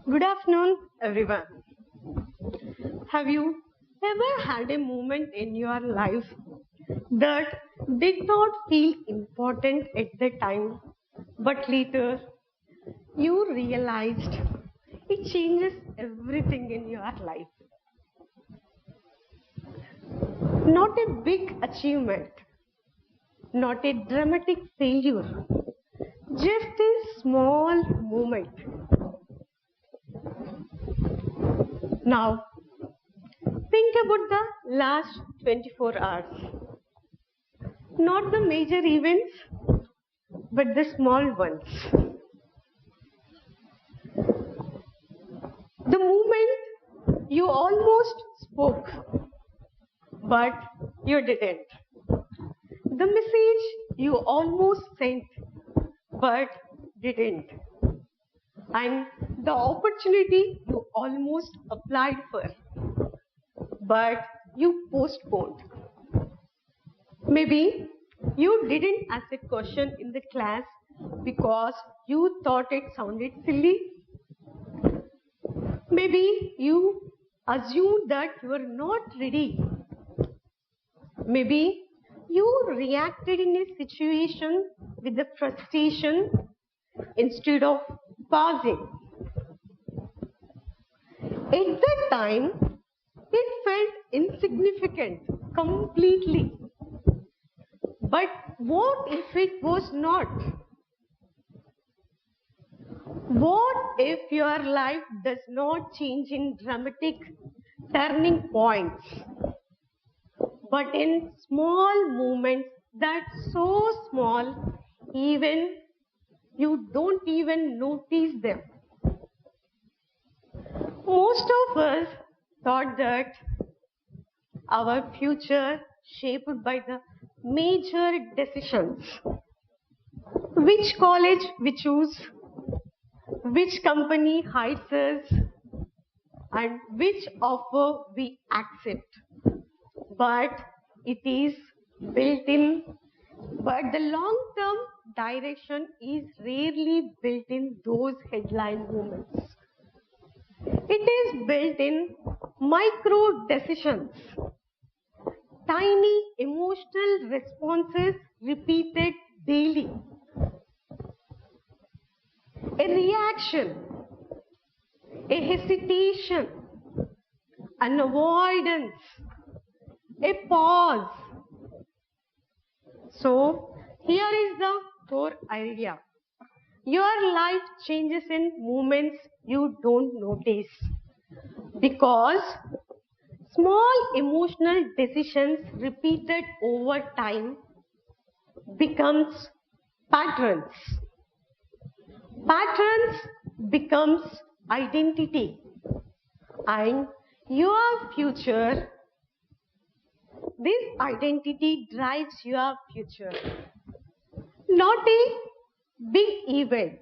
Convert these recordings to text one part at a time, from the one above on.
Good afternoon, everyone. Have you ever had a moment in your life that did not feel important at the time, but later you realized it changes everything in your life? Not a big achievement, not a dramatic failure, just a small moment. Now, think about the last 24 hours. Not the major events, but the small ones. The moment you almost spoke, but you didn't. The message you almost sent, but didn't. And the opportunity you almost applied for, but you postponed. Maybe you didn't ask a question in the class because you thought it sounded silly. Maybe you assumed that you were not ready. Maybe you reacted in a situation with the frustration instead of pausing. At that time, it felt insignificant completely. But what if it was not? What if your life does not change in dramatic turning points, but in small moments that so small even you don't even notice them? Most of us thought that our future shaped by the major decisions. Which college we choose, which company hires us, and which offer we accept. But it is built in, but the long-term direction is rarely built in those headline moments. It is built in micro decisions, tiny emotional responses repeated daily. A reaction, a hesitation, an avoidance, a pause. So, here is the core idea. Your life changes in moments you don't notice because small emotional decisions repeated over time becomes patterns. Patterns becomes identity, and your future, this identity drives your future. Not a big event,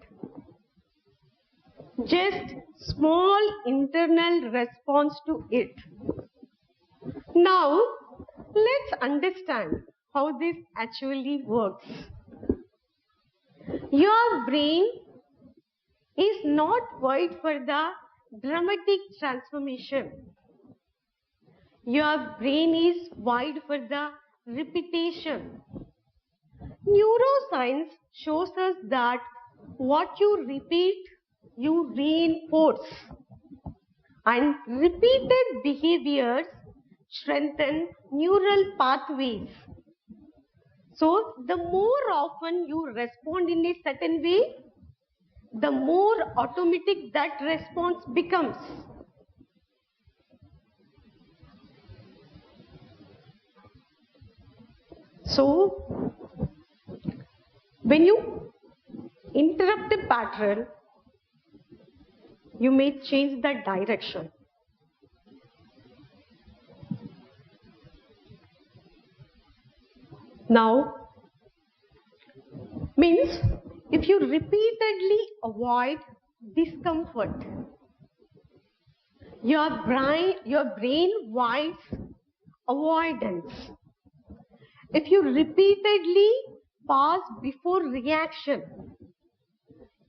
just small internal response to it. Now, let's understand how this actually works. Your brain is not wired for the dramatic transformation. Your brain is wired for the repetition. Neuroscience shows us that what you repeat, you reinforce. And repeated behaviors strengthen neural pathways. So, the more often you respond in a certain way, the more automatic that response becomes. So, when you interrupt a pattern, you may change the direction. Now, means if you repeatedly avoid discomfort, your brain wires avoidance. If you repeatedly pause before reaction,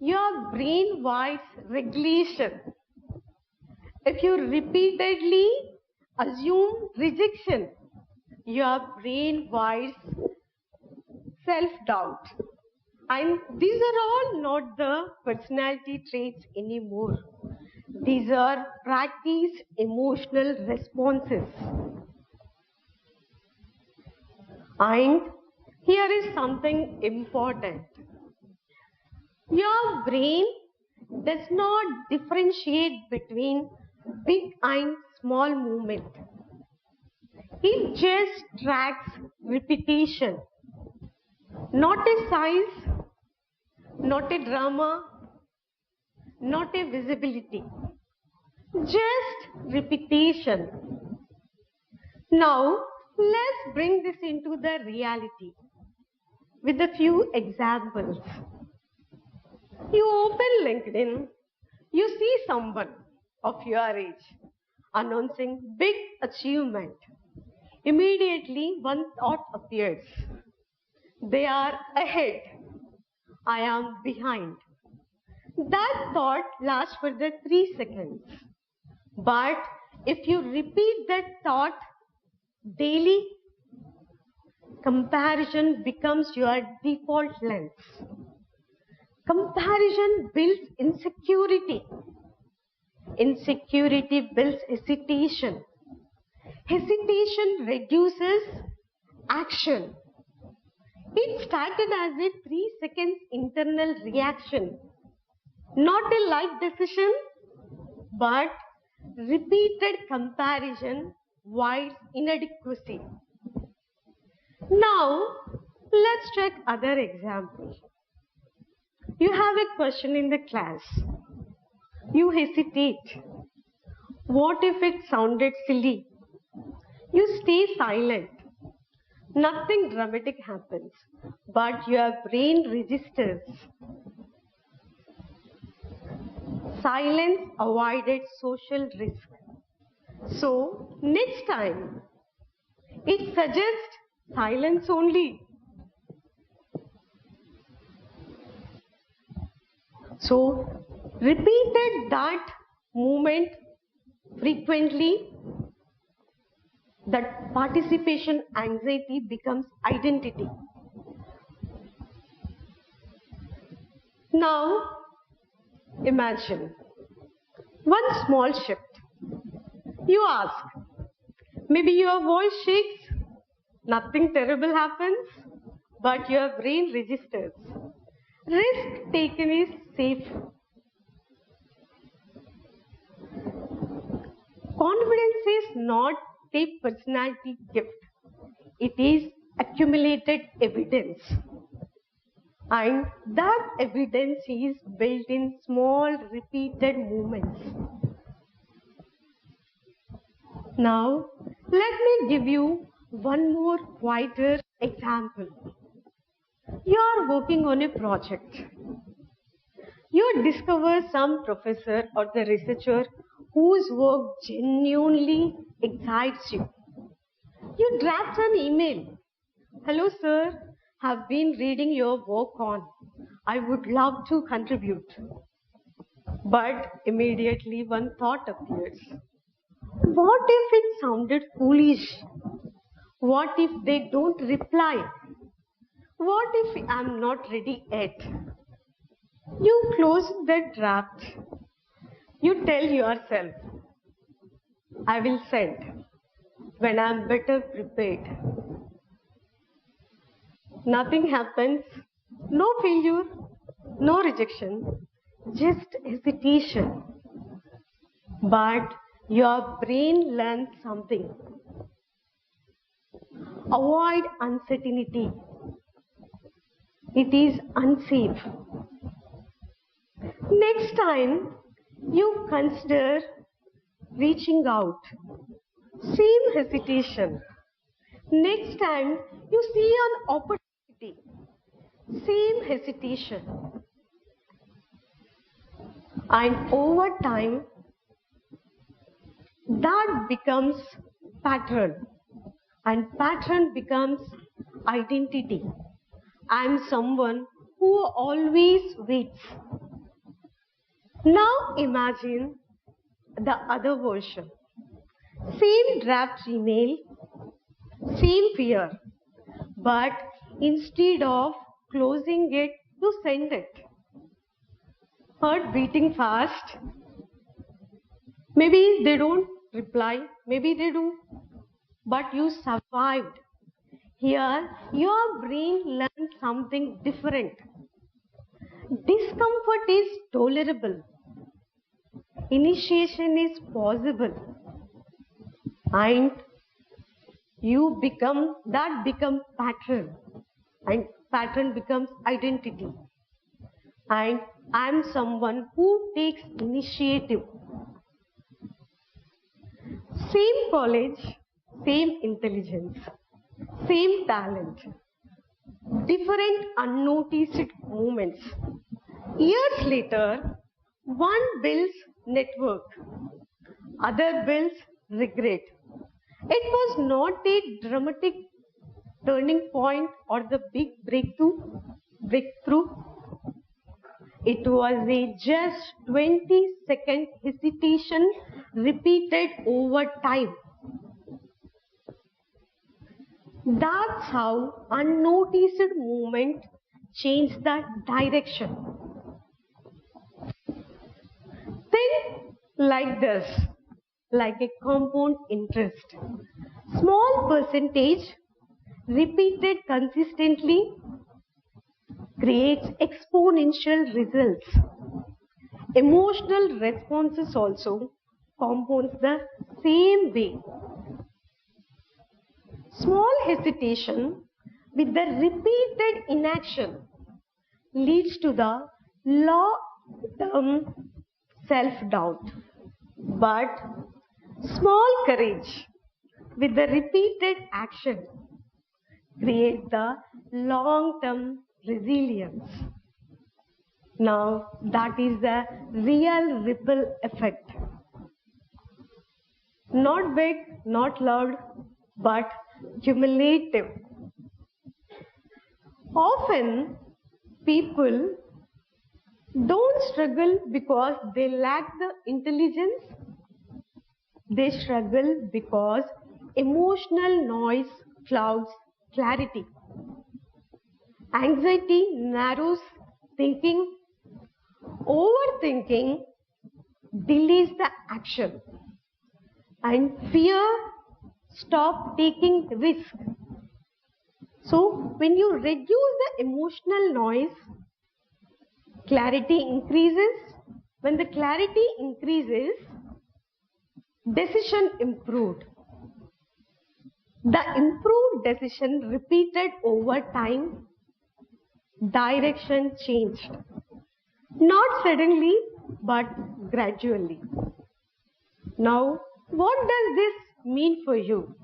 your brain wires regulation. If you repeatedly assume rejection, your brain wires self-doubt. And these are all not the personality traits anymore. These are practiced emotional responses. And here is something important. Your brain does not differentiate between big and small movement. It just tracks repetition, not a size, not a drama, not a visibility, just repetition. Now, let's bring this into the reality with a few examples. You open LinkedIn, you see someone of your age announcing big achievement. Immediately one thought appears. They are ahead. I am behind. That thought lasts for the 3 seconds. But if you repeat that thought daily, comparison becomes your default lens. Comparison builds insecurity. Insecurity builds hesitation. Hesitation reduces action. It started as a 3 seconds internal reaction, not a life decision, but repeated comparison wires inadequacy. Now, let's check other examples. You have a question in the class. You hesitate. What if it sounded silly? You stay silent. Nothing dramatic happens, but your brain registers. Silence avoided social risk. So, next time, it suggests silence only. So, repeated that movement frequently, that participation anxiety becomes identity. Now, imagine one small shift. You ask, maybe your voice shakes, nothing terrible happens, but your brain registers. Risk taken is safe. Confidence is not a personality gift. It is accumulated evidence. And that evidence is built in small repeated movements. Now, let me give you one more quieter example. You are working on a project. You discover some professor or the researcher whose work genuinely excites you. You draft an email. Hello sir, have been reading your work on. I would love to contribute. But immediately one thought appears. What if it sounded foolish? What if they don't reply? What if I'm not ready yet? You close the draft. You tell yourself, I will send when I'm better prepared. Nothing happens, no failure, no rejection, just hesitation. But your brain learns something. Avoid uncertainty. It is unsafe. Next time you consider reaching out, same hesitation. Next time you see an opportunity, same hesitation. And over time, that becomes pattern. And pattern becomes identity. I am someone who always waits. Now imagine the other version. Same draft email, same fear, but instead of closing it, you send it. Heart beating fast. Maybe they don't reply, maybe they do, but you survived. Here, your brain learns something different. Discomfort is tolerable. Initiation is possible. And that becomes pattern. And pattern becomes identity. And I am someone who takes initiative. Same college, same intelligence, same talent, different unnoticed moments. Years later, one builds network, other builds regret. It was not a dramatic turning point or the big breakthrough. It was a just 20-second hesitation repeated over time. That's how unnoticed movement changed the direction. Think like this, like a compound interest. Small percentage repeated consistently creates exponential results. Emotional responses also compounds the same way. Small hesitation with the repeated inaction leads to the long-term self-doubt. But small courage with the repeated action creates the long-term resilience. Now that is the real ripple effect. Not big, not loud, but cumulative. Often people don't struggle because they lack the intelligence. They struggle because emotional noise clouds clarity. Anxiety narrows thinking. Overthinking delays the action. And fear stops taking risk. So when you reduce the emotional noise, clarity increases. When the clarity increases, decision improved. The improved decision repeated over time, direction changed. Not suddenly, but gradually. Now, what does this mean for you?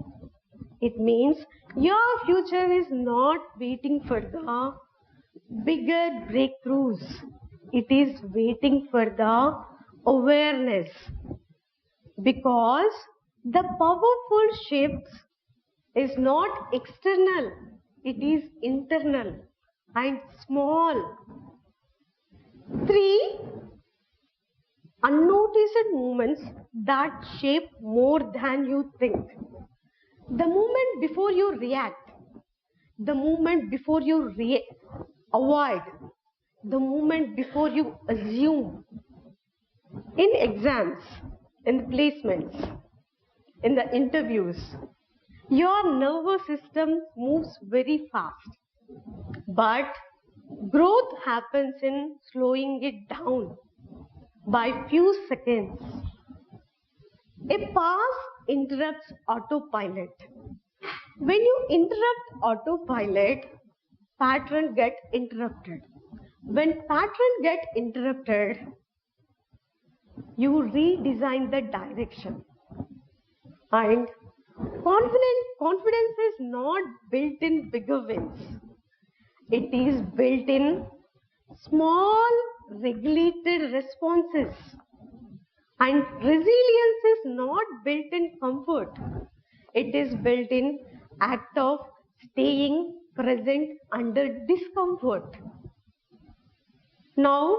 It means your future is not waiting for the bigger breakthroughs. It is waiting for the awareness. Because the powerful shifts is not external, it is internal and small. 3 unnoticed movements that shape more than you think. The moment before you react, the moment before you avoid, the moment before you assume. In exams, in placements, in the interviews, your nervous system moves very fast. But growth happens in slowing it down by few seconds. A pause interrupts autopilot. When you interrupt autopilot, pattern get interrupted. When pattern get interrupted, you redesign the direction. And confidence is not built in bigger wins. It is built in small regulated responses. And resilience is not built in comfort. It is built in act of staying present under discomfort. Now,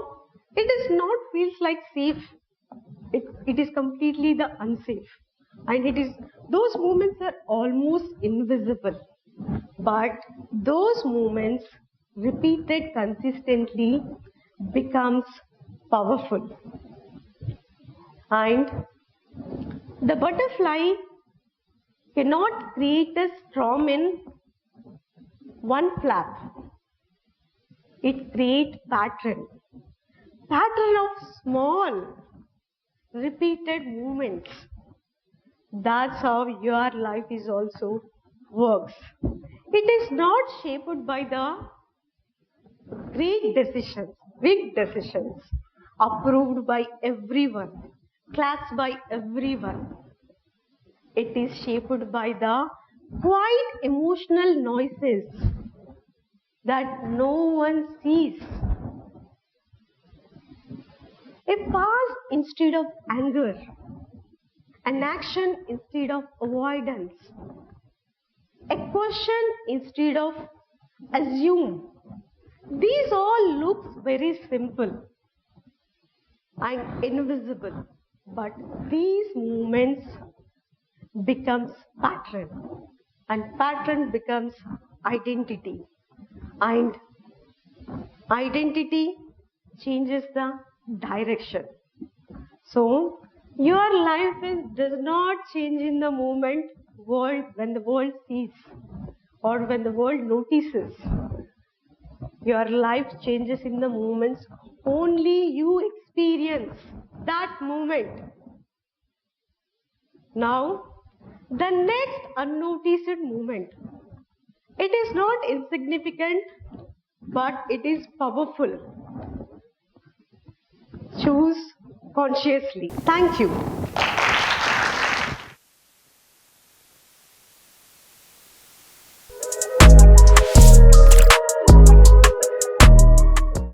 it is not feels like safe. it is completely the unsafe, and those moments are almost invisible, but those moments repeated consistently becomes powerful. And the butterfly cannot create a storm in one flap. It creates pattern of small repeated movements. That's how your life is also works. It is not shaped by the great decisions, big decisions, approved by everyone, clapped by everyone. It is shaped by the quiet emotional noises that no one sees. A pause instead of anger, an action instead of avoidance, a question instead of assume. These all look very simple and invisible, but these movements becomes pattern, and pattern becomes identity, and identity changes the direction. So your life does not change in the moment when the world sees or when the world notices. Your life changes in the moments only you experience that moment. Now, the next unnoticed moment. It is not insignificant, but it is powerful. Choose consciously. Thank you.